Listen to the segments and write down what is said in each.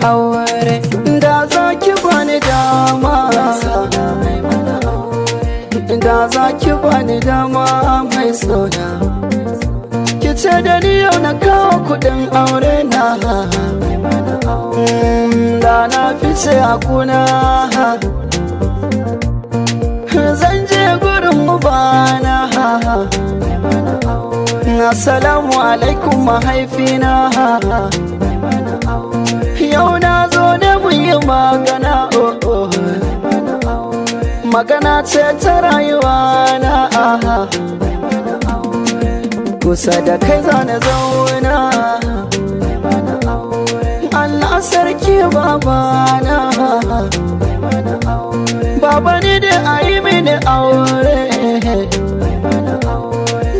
aure. Da za ki bani dama, da za ki bani dama mai sona, ki ce da ni yau na kawo kudin aure na. Da na fice a kuna, zan je gurin ubana. Assalamu alaikum mahaifina, yau na zo da mu yi magana. Magana ce ta rayuwa na, kusa da kai zana zauna. Allah sarki babana, baba ni da ayimini aure.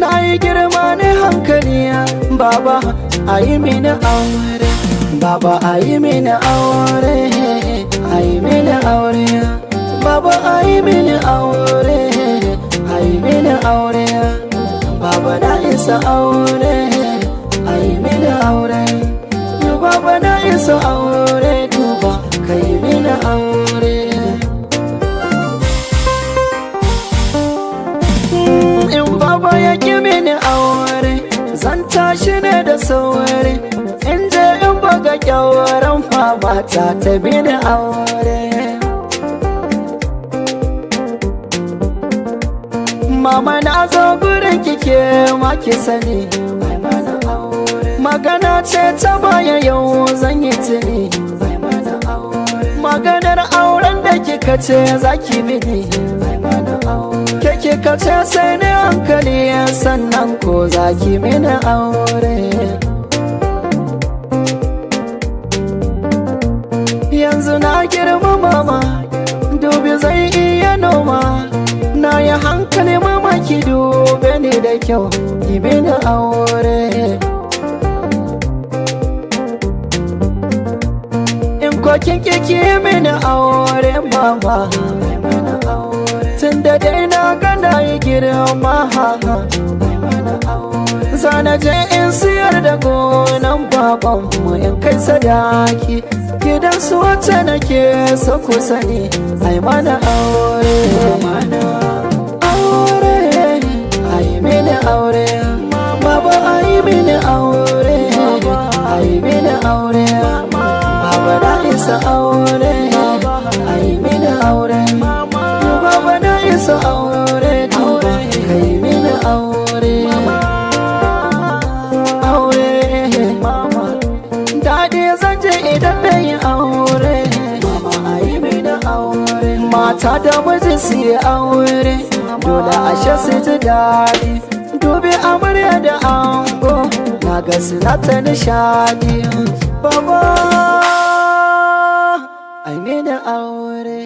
Na yi girma ne hankali, baba ayimini aure. Baba ayimini aure, ayimini aure. Baba ayimini aure, ayimini aure. Baba na isa aure, ayimini aure. Baba na isa aure, duba kai mini aure. In baba ya ki mini aure, zan tashi ne da sauri. In je in buga kyawaran fama ta bini aure. Mama na zo gurin kike ma ki sani, magana ce ta baya yau zan yi tuni. Maganar auren da kika ce za ki mini, ke kika ce sai ne hankali, sannan ko za ki mini aure. Yanzu na girma mama, dubi zai iya noma. Na yi hankali mama, ki dube ni da kyau, ki mini aure. Kin kiki mini aure mama, tun da dai na gana yi girma. Zana je in siyar da gonan babanmu in kai sadaki, gidan su wacce nake so ku sani, ai mana aure. Aure, ai mini aure. Baba ai mini aure, ai mini aure. Baba na isa aure, ai mini aure. Baba na isa aure, duba kai mini aure. Aure, daɗi zan je idan na yi aure. Ai mini aure. Mata da miji su yi aure, dole ashe su ji daɗi. Dubi amarya da ango, na ga suna ta nishadi. Baba, I made an aure.